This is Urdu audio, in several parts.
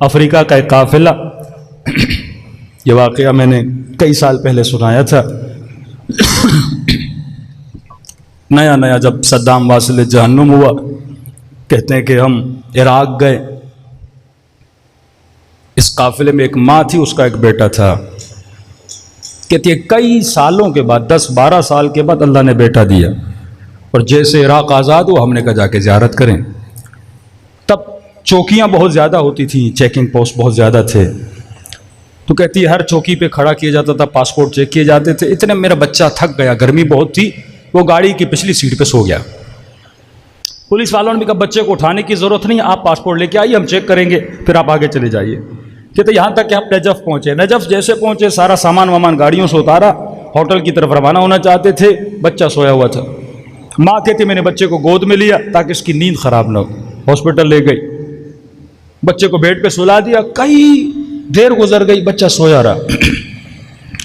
افریقہ کا ایک قافلہ، یہ واقعہ میں نے کئی سال پہلے سنایا تھا۔ نیا نیا جب صدام واصل جہنم ہوا، کہتے ہیں کہ ہم عراق گئے، اس قافلے میں ایک ماں تھی، اس کا ایک بیٹا تھا۔ کہتی ہے کئی سالوں کے بعد، 10-12 سال کے بعد اللہ نے بیٹا دیا، اور جیسے عراق آزاد ہوا ہم نے کہا جا کے زیارت کریں۔ تب چوکیاں بہت زیادہ ہوتی تھیں، چیکنگ پوسٹ بہت زیادہ تھے، تو کہتی ہے ہر چوکی پہ کھڑا کیا جاتا تھا، پاسپورٹ چیک کیے جاتے تھے۔ اتنے میرا بچہ تھک گیا، گرمی بہت تھی، وہ گاڑی کی پچھلی سیٹ پہ سو گیا۔ پولیس والوں نے بھی کہا بچے کو اٹھانے کی ضرورت نہیں، آپ پاسپورٹ لے کے آئیے، ہم چیک کریں گے، پھر آپ آگے چلے جائیے۔ کہتے یہاں تک کہ ہم نجف پہنچے۔ نجف جیسے پہنچے، سارا سامان وامان گاڑیوں سے اتارا، ہوٹل کی طرف روانہ ہونا چاہتے تھے، بچہ سویا ہوا تھا۔ ماں کہتی میں نے بچے کو گود میں لیا تاکہ اس کی نیند خراب نہ ہو، ہاسپٹل لے گئی، بچے کو بیڈ پہ سلا دیا۔ کئی دیر گزر گئی، بچہ سویا رہا،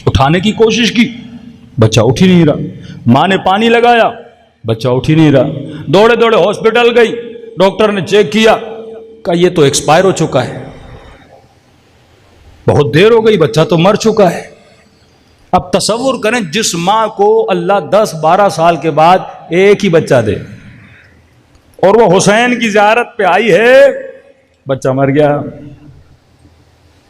اٹھانے کی کوشش کی، بچہ اٹھ ہی نہیں رہا۔ ماں نے پانی لگایا، بچہ اٹھ ہی نہیں رہا۔ دوڑے دوڑے ہاسپٹل گئی، ڈاکٹر نے چیک کیا، کہا یہ تو ایکسپائر ہو چکا ہے، بہت دیر ہو گئی، بچہ تو مر چکا ہے۔ اب تصور کریں جس ماں کو اللہ 10-12 سال کے بعد ایک ہی بچہ دے، اور وہ حسین کی زیارت پہ آئی ہے، بچہ مر گیا۔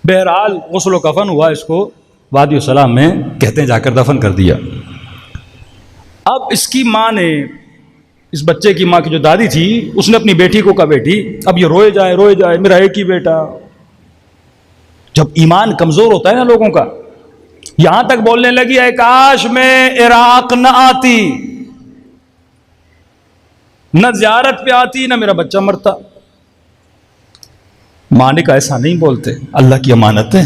بہرحال غسل و کفن ہوا، اس کو وادی السلام میں کہتے ہیں جا کر دفن کر دیا۔ اب اس کی ماں نے، اس بچے کی ماں کی جو دادی تھی، اس نے اپنی بیٹی کو کہا بیٹی اب یہ روئے جائے میرا ایک ہی بیٹا۔ جب ایمان کمزور ہوتا ہے نا لوگوں کا، یہاں تک بولنے لگی ہے کاش میں عراق نہ آتی، نہ زیارت پہ آتی، نہ میرا بچہ مرتا۔ ماں نے کہا ایسا نہیں بولتے، اللہ کی امانت ہے،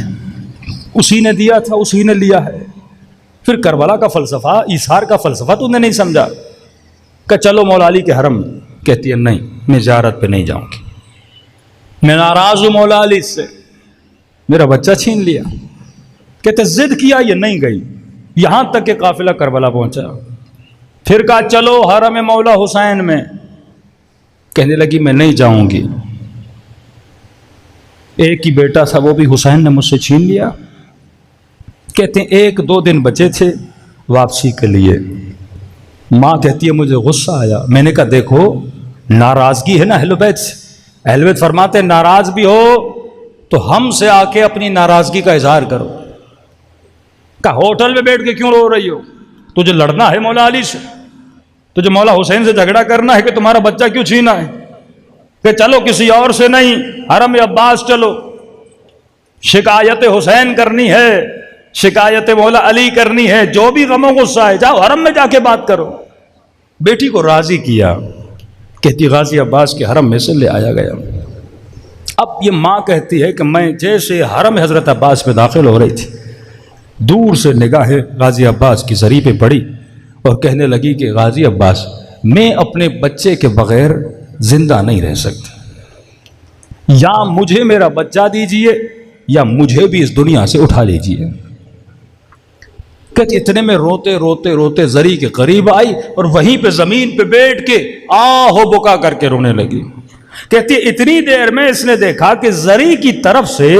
اسی نے دیا تھا، اسی نے لیا ہے۔ پھر کربلا کا فلسفہ، ایثار کا فلسفہ تو نے نہیں سمجھا کہ چلو مولا علی کے حرم۔ کہتی ہے نہیں، میں زیارت پہ نہیں جاؤں گی، میں ناراض ہوں مولا علی سے، میرا بچہ چھین لیا۔ کہتے ضد کیا، یہ نہیں گئی، یہاں تک کہ قافلہ کربلا پہنچا۔ پھر کہا چلو حرم مولا حسین میں، کہنے لگی میں نہیں جاؤں گی، ایک ہی بیٹا تھا، وہ بھی حسین نے مجھ سے چھین لیا۔ کہتے ہیں 1-2 دن بچے تھے واپسی کے لیے۔ ماں کہتی ہے مجھے غصہ آیا، میں نے کہا دیکھو ناراضگی ہے نا اہل بیت سے، اہل بیت فرماتے ہیں ناراض بھی ہو تو ہم سے آ کے اپنی ناراضگی کا اظہار کرو۔ کہا ہوٹل میں بیٹھ کے کیوں رو رہی ہو؟ تجھے لڑنا ہے مولا علی سے، تجھے مولا حسین سے جھگڑا کرنا ہے کہ تمہارا بچہ کیوں چھینا ہے؟ کہ چلو کسی اور سے نہیں، حرم عباس چلو، شکایت حسین کرنی ہے، شکایت مولا علی کرنی ہے، جو بھی غم و غصہ ہے جاؤ حرم میں جا کے بات کرو۔ بیٹی کو راضی کیا، کہتی غازی عباس کے حرم میں سے لے آیا گیا۔ اب یہ ماں کہتی ہے کہ میں جیسے حرم حضرت عباس میں داخل ہو رہی تھی، دور سے نگاہ غازی عباس کی زری پہ پڑی اور کہنے لگی کہ غازی عباس میں اپنے بچے کے بغیر زندہ نہیں رہ سکتی، یا مجھے میرا بچہ دیجئے یا مجھے بھی اس دنیا سے اٹھا لیجئے۔ کہتے اتنے میں روتے روتے روتے زری کے قریب آئی اور وہیں پہ زمین پہ بیٹھ کے آہو بکا کر کے رونے لگی۔ کہتی اتنی دیر میں اس نے دیکھا کہ زری کی طرف سے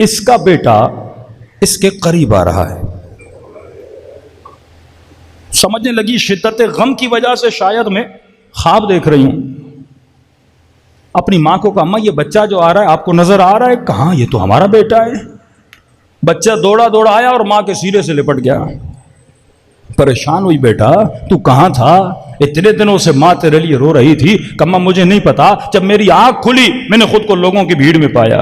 اس کا بیٹا اس کے قریب آ رہا ہے۔ سمجھنے لگی شدت غم کی وجہ سے شاید میں خواب دیکھ رہی ہوں۔ اپنی ماں کو کہا اماں یہ بچہ جو آ رہا ہے آپ کو نظر آ رہا ہے؟ کہاں، یہ تو ہمارا بیٹا ہے۔ بچہ دوڑا دوڑا آیا اور ماں کے سینے سے لپٹ گیا۔ پریشان ہوئی بیٹا تو کہاں تھا؟ اتنے دنوں سے ماں تیرے لیے رو رہی تھی۔ کہا مجھے نہیں پتا، جب میری آنکھ کھلی میں نے خود کو لوگوں کی بھیڑ میں پایا،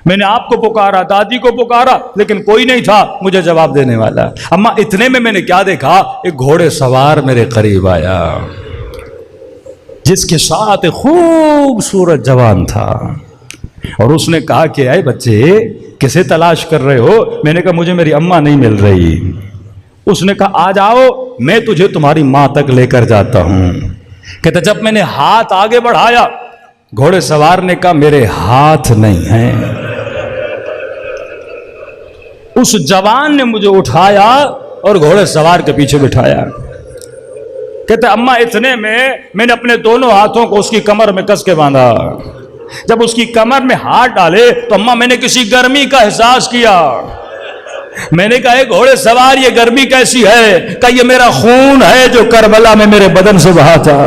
میں نے آپ کو پکارا، دادی کو پکارا، لیکن کوئی نہیں تھا مجھے جواب دینے والا۔ اماں اتنے میں نے کیا دیکھا، ایک گھوڑے سوار میرے قریب آیا جس کے ساتھ خوبصورت جوان تھا، اور اس نے کہا کہ اے بچے کسے تلاش کر رہے ہو؟ میں نے کہا مجھے میری اماں نہیں مل رہی۔ اس نے کہا آ جاؤ میں تجھے تمہاری ماں تک لے کر جاتا ہوں۔ کہتا جب میں نے ہاتھ آگے بڑھایا گھوڑے سوار نے کہا میرے ہاتھ نہیں ہیں۔ اس جوان نے مجھے اٹھایا اور گھوڑے سوار کے پیچھے بٹھایا۔ کہتا اماں اتنے میں نے اپنے دونوں ہاتھوں کو اس کی کمر میں کس کے باندھا جب اس کی کمر میں ہاتھ ڈالے تو اماں میں نے کسی گرمی کا احساس کیا. میں نے کہا اے گھوڑے سوار یہ گرمی کیسی ہے؟ کہ یہ میرا خون ہے جو کربلا میں میرے بدن سے بہا تھا.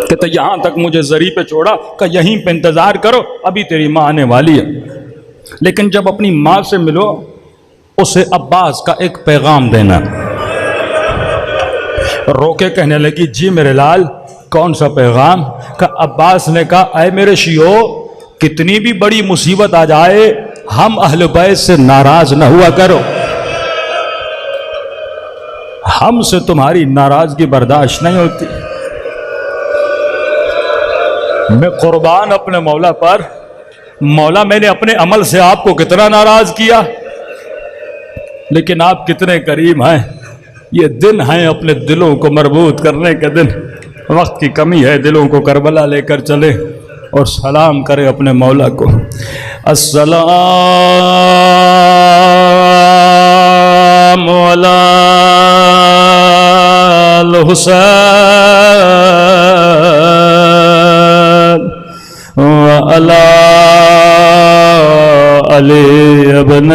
کہتا یہاں تک مجھے زری پہ چھوڑا کہ یہیں پہ انتظار کرو ابھی تیری ماں آنے والی ہے. لیکن جب اپنی ماں سے ملو اسے عباس کا ایک پیغام دینا. رو کے کہنے لگی جی میرے لال کون سا پیغام؟ کہ عباس نے کہا اے میرے شیعو کتنی بھی بڑی مصیبت آ جائے ہم اہل بیت سے ناراض نہ ہوا کرو. ہم سے تمہاری ناراضگی برداشت نہیں ہوتی. میں قربان اپنے مولا پر. مولا میں نے اپنے عمل سے آپ کو کتنا ناراض کیا لیکن آپ کتنے کریم ہیں. یہ دن ہیں اپنے دلوں کو مربوط کرنے کے دن. وقت کی کمی ہے دلوں کو کربلا لے کر چلے اور سلام کرے اپنے مولا کو. السلام علی الحسین وعلی علی ابن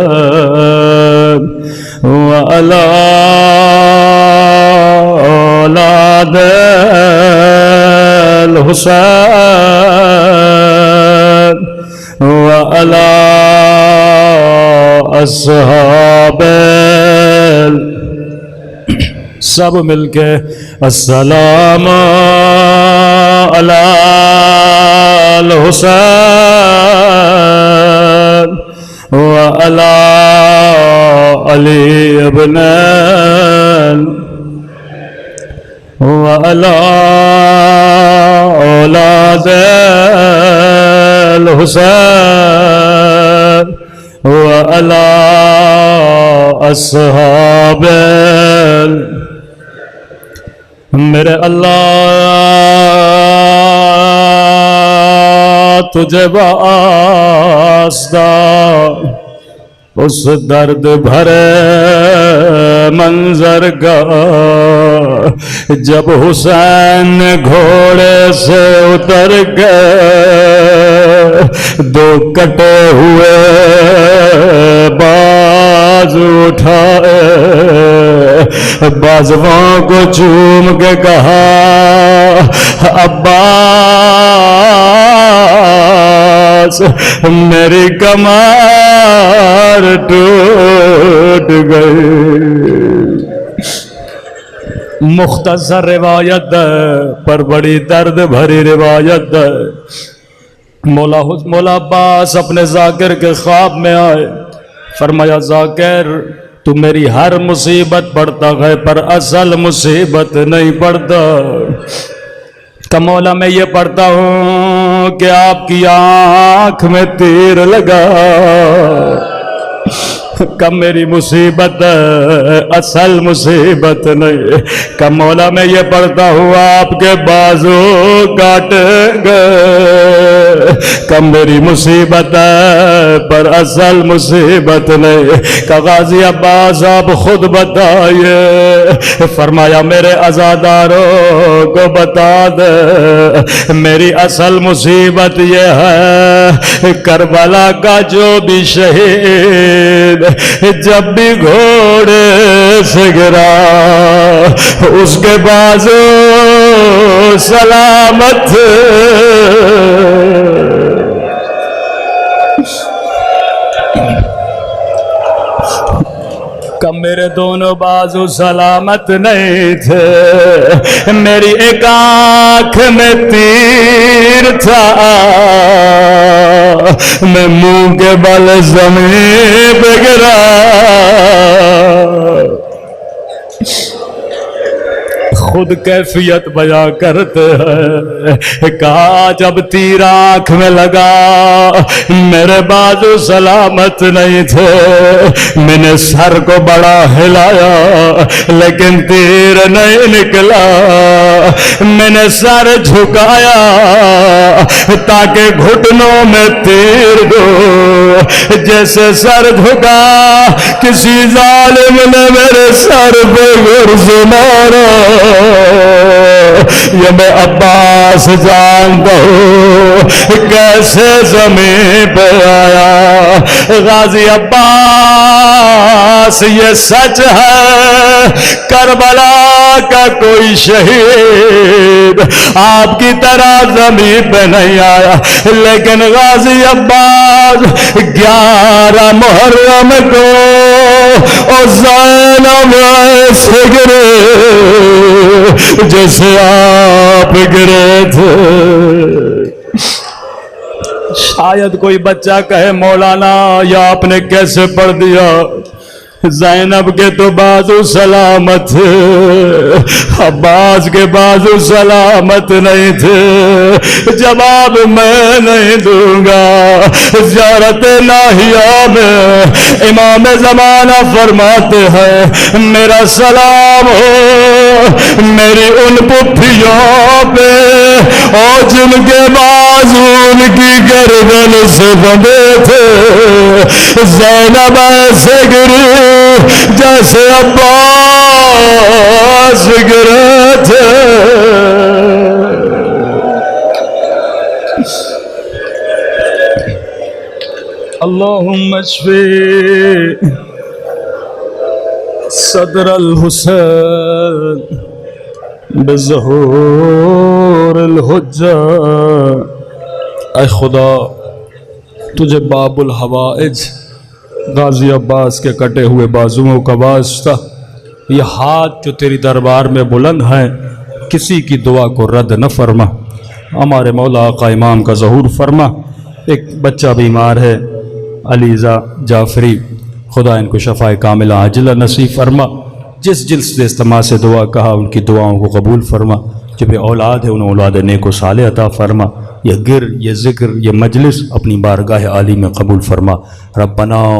الحسین وعلی اولاد الحسین وعلی اصحاب. سب مل کے السلام علی الحسین وعلی علی ابن وعلی اولاد الحسین وعلی اصحاب. میرے اللہ تجھے واسطہ اس درد بھرے منظر کا جب حسین گھوڑے سے اتر گئے دو کٹے ہوئے باز اٹھائے بازووں کو چوم کے کہا عباس میری کمر ٹوٹ گئی. مختصر روایت ہے پر بڑی درد بھری روایت ہے. مولا عباس اپنے ذاکر کے خواب میں آئے. فرمایا ذاکر تو میری ہر مصیبت پڑھتا ہے پر اصل مصیبت نہیں پڑھتا. کہ مولا میں یہ پڑھتا ہوں کہ آپ کی آنکھ میں تیر لگا. کہ میری مصیبت اصل مصیبت نہیں. کہ مولا میں یہ پڑھتا ہوں آپ کے بازو کاٹیں گے. کہ میری مصیبت پر اصل مصیبت نہیں. کہ غازی عباس آپ خود بتائیے. فرمایا میرے عزاداروں کو بتا دے میری اصل مصیبت یہ ہے کربلا کا جو بھی شہید جب بھی گھوڑے سے گرا اس کے بازو سلامت کہ میرے دونوں بازو سلامت نہیں تھے. میری ایک آنکھ میں تیر تھا میں منہ کے بل زمین پہ گرا. خود کیفیت بیان کرتے ہیں. کہا جب تیر آنکھ میں لگا میرے بازو سلامت نہیں تھے میں نے سر کو بڑا ہلایا لیکن تیر نہیں نکلا، میں نے سر جھکایا تاکہ گھٹنوں میں تیر دو، جیسے سر جھکا کسی ظالم نے میرے سر پہ گرز مارا۔ یہ میں عباس جانتا ہوں کیسے زمین پہ آیا۔ غازی عباس یہ سچ ہے کربلا کا کوئی شہید آپ کی طرح زمین پہ نہیں آیا، لیکن غازی عباس 11 محرم کو اور زینب ایسے گرے جیسے آپ گرے تھے۔ شاید کوئی بچہ کہے مولانا یا آپ نے کیسے پڑھ دیا، زینب کے تو بازو سلامت تھے، عباس کے بازو سلامت نہیں تھے۔ جواب میں نہیں دوں گا۔ زیارت ناہیہ میں امام زمانہ فرماتے ہیں میرا سلام ہو میری ان پپھیوں پہ اور جن کے بازو ان کی گردن سے بندھے تھے۔ زینب ایسے گری جیسے عباس گرے تھے۔ اللہم اشفی صدر الحسین بظہور الحجہ۔ اے خدا تجھے باب الحوائج غازی عباس کے کٹے ہوئے بازوؤں کا واسطہ، یہ ہاتھ جو تیری دربار میں بلند ہیں کسی کی دعا کو رد نہ فرما۔ ہمارے مولا آقا امام کا ظہور فرما۔ ایک بچہ بیمار ہے علیزہ جعفری، خدا ان کو شفاء کاملہ عاجلہ نصیب فرما۔ جس جلس اجتماع سے دعا کہا ان کی دعاؤں کو قبول فرما۔ جو بے اولاد ہے انہیں اولاد نیک و صالح عطا فرما۔ یہ گر یہ ذکر یہ مجلس اپنی بارگاہ عالی میں قبول فرما۔ ربنا